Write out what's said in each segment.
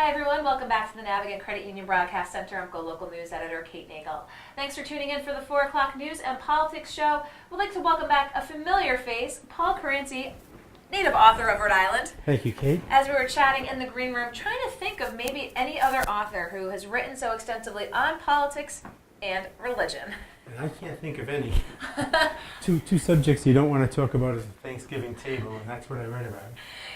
Hi everyone, welcome back to the Navigant Credit Union Broadcast Center. I'm GoLocal News Editor Kate Nagel. Thanks for tuning in for the 4 o'clock news and politics show. We'd like to welcome back a familiar face, Paul Caranci, native author of Rhode Island. Thank you, Kate. As we were chatting in the green room, trying to think of maybe any other author who has written so extensively on politics and religion. And I can't think of any. Two subjects you don't want to talk about at the Thanksgiving table, and that's what I read about.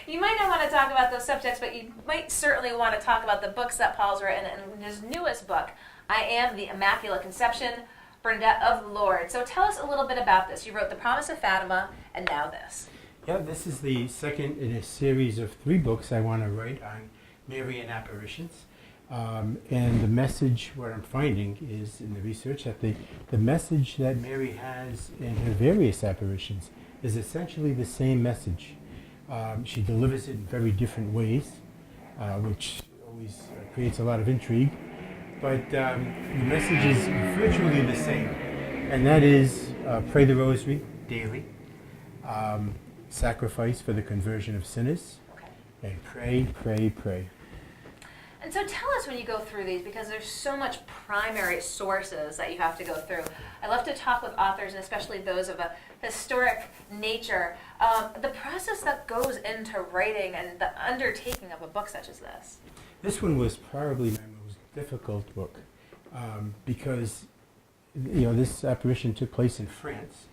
You might not want to talk about those subjects, but you might certainly want to talk about the books that Paul's written. And his newest book, I Am the Immaculate Conception, Bernadette of the Lord. So tell us a little bit about this. You wrote The Promise of Fatima, and now this. Yeah, this is the second in a series of 3 books I want to write on Mary and apparitions. And the message, what I'm finding is in the research, that the message that Mary has in her various apparitions is essentially the same message. She delivers it in very different ways, which always creates a lot of intrigue. But the message is virtually the same, and that is pray the rosary daily, sacrifice for the conversion of sinners, and pray, pray, pray. And so tell us when you go through these, because there's so much primary sources that you have to go through. I love to talk with authors, and especially those of a historic nature, the process that goes into writing and the undertaking of a book such as this. This one was probably my most difficult book because this apparition took place in France,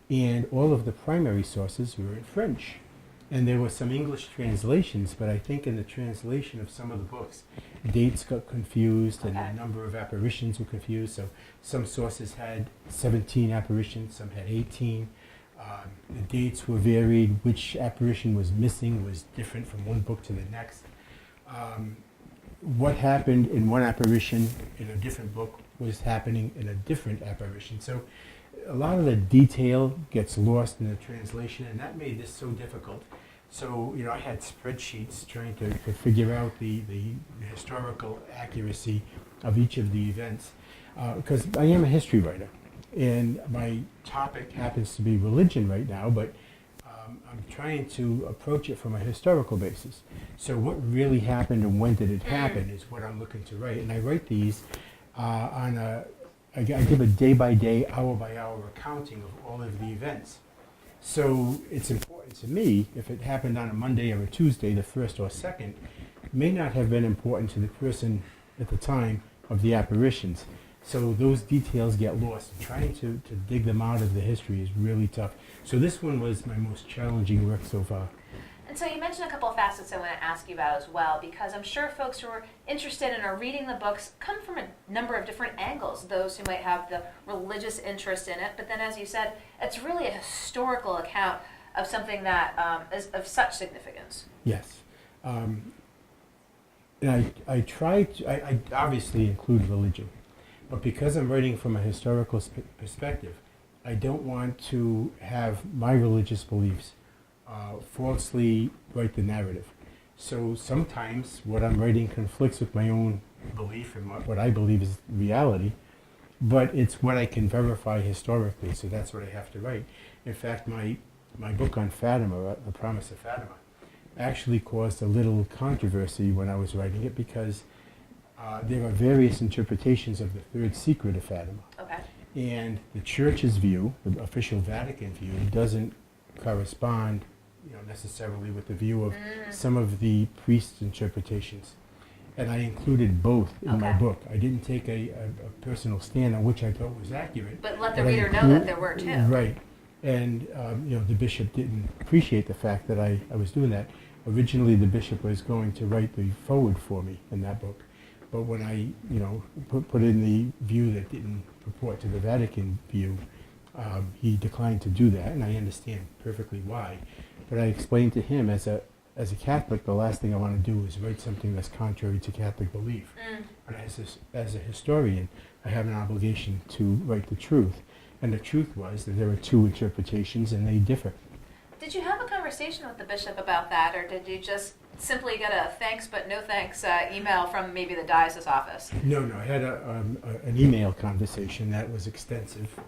and all of the primary sources were in French. And there were some English translations, but I think in the translation of some of the books, dates got confused and the number of apparitions were confused. So some sources had 17 apparitions, some had 18. The dates were varied. Which apparition was missing was different from one book to the next. What happened in one apparition in a different book was happening in a different apparition. So a lot of the detail gets lost in the translation, and that made this so difficult. So, I had spreadsheets trying to figure out the historical accuracy of each of the events, because I am a history writer, and my topic happens to be religion right now, but I'm trying to approach it from a historical basis. So what really happened and when did it happen is what I'm looking to write, and I write these I give a day-by-day, hour-by-hour accounting of all of the events. So it's important to me, if it happened on a Monday or a Tuesday, the 1st or 2nd, it may not have been important to the person at the time of the apparitions. So those details get lost. Trying to dig them out of the history is really tough. So this one was my most challenging work so far. And so you mentioned a couple of facets I want to ask you about as well, because I'm sure folks who are interested and are reading the books come from a number of different angles. Those who might have the religious interest in it, but then as you said, it's really a historical account of something that is of such significance. Yes. And I obviously include religion, but because I'm writing from a historical perspective, I don't want to have my religious beliefs falsely write the narrative. So sometimes what I'm writing conflicts with my own belief and what I believe is reality, but it's what I can verify historically, so that's what I have to write. In fact, my book on Fatima, The Promise of Fatima, actually caused a little controversy when I was writing it because there are various interpretations of the third secret of Fatima. Okay. And the Church's view, the official Vatican view, doesn't correspond necessarily with the view of some of the priests' interpretations. And I included both in my book. I didn't take a personal stand on which I thought was accurate. But let the reader know that there were too. Right. And the bishop didn't appreciate the fact that I was doing that. Originally the bishop was going to write the foreword for me in that book. But when I put in the view that didn't purport to the Vatican view, he declined to do that, and I understand perfectly why. But I explained to him, as a Catholic, the last thing I want to do is write something that's contrary to Catholic belief. But as a historian, I have an obligation to write the truth. And the truth was that there are 2 interpretations, and they differ. Did you have a conversation with the bishop about that, or did you just simply get a thanks but no thanks email from maybe the diocese office? No, I had an email conversation that was extensive,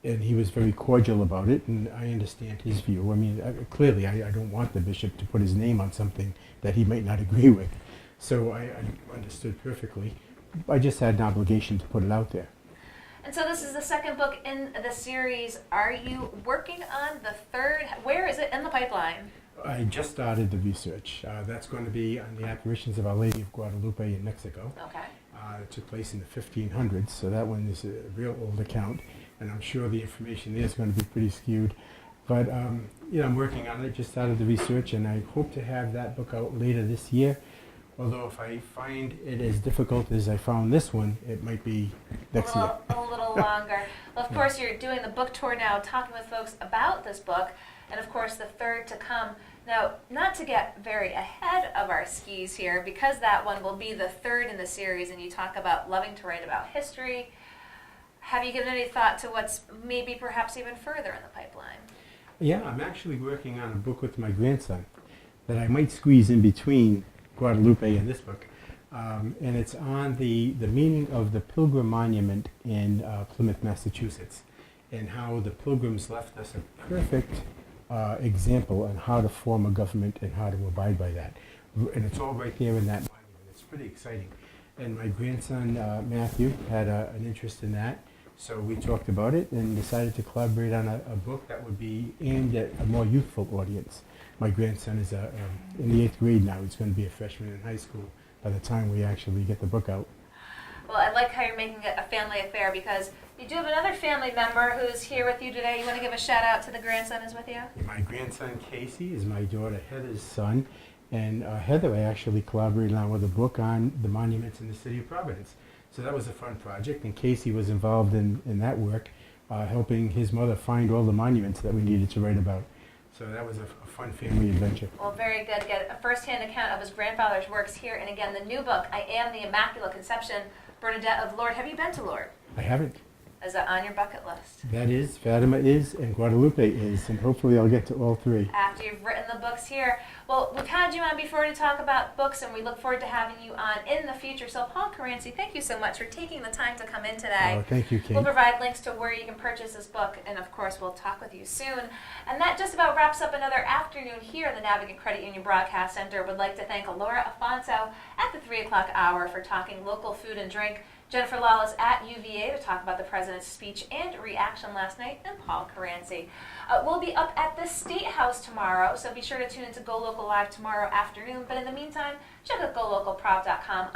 and he was very cordial about it, and I understand his view. I mean, clearly I don't want the bishop to put his name on something that he might not agree with. So I understood perfectly. I just had an obligation to put it out there. And so this is the second book in the series. Are you working on the third? Where is it in the pipeline? I just started the research. That's going to be on the apparitions of Our Lady of Guadalupe in Mexico. Okay. It took place in the 1500s, so that one is a real old account, and I'm sure the information there is going to be pretty skewed. But I'm working on it, just started the research, and I hope to have that book out later this year. Although if I find it as difficult as I found this one, it might be next year. A little longer. Well, of course, you're doing the book tour now, talking with folks about this book, and of course, the third to come. Now, not to get very ahead of our skis here, because that one will be the third in the series, and you talk about loving to write about history. Have you given any thought to what's maybe perhaps even further in the pipeline? Yeah, I'm actually working on a book with my grandson that I might squeeze in between Guadalupe and this book. And it's on the meaning of the Pilgrim Monument in Plymouth, Massachusetts, and how the Pilgrims left us a perfect example on how to form a government and how to abide by that. And it's all right there in that monument. It's pretty exciting. And my grandson, Matthew, had an interest in that. So we talked about it and decided to collaborate on a book that would be aimed at a more youthful audience. My grandson is in the 8th grade now. He's going to be a freshman in high school by the time we actually get the book out. Well, I like how you're making it a family affair, because you do have another family member who's here with you today. You want to give a shout out to the grandson who's with you? My grandson, Casey, is my daughter Heather's son. And Heather, I actually collaborated on with a book on the monuments in the city of Providence. So that was a fun project, and Casey was involved in that work, helping his mother find all the monuments that we needed to write about. So that was a fun family adventure. Well, very good. Get a first-hand account of his grandfather's works here. And again, the new book, I Am the Immaculate Conception, Bernadette of Lourdes. Have you been to Lourdes? I haven't. Is that on your bucket list? That is, Fatima is, and Guadalupe is, and hopefully I'll get to all three. After you've written the books here. Well, we've had you on before to talk about books, and we look forward to having you on in the future. So, Paul Caranci, thank you so much for taking the time to come in today. Oh, thank you, Kate. We'll provide links to where you can purchase this book, and of course, we'll talk with you soon. And that just about wraps up another afternoon here in the Navigant Credit Union Broadcast Center. Would like to thank Laura Afonso at the 3 o'clock hour for talking local food and drink, Jennifer Lawless at UVA to talk about the president's speech and reaction last night, and Paul Caranci. We'll be up at the State House tomorrow, so be sure to tune into Go Local Live tomorrow afternoon. But in the meantime, check out golocalprov.com.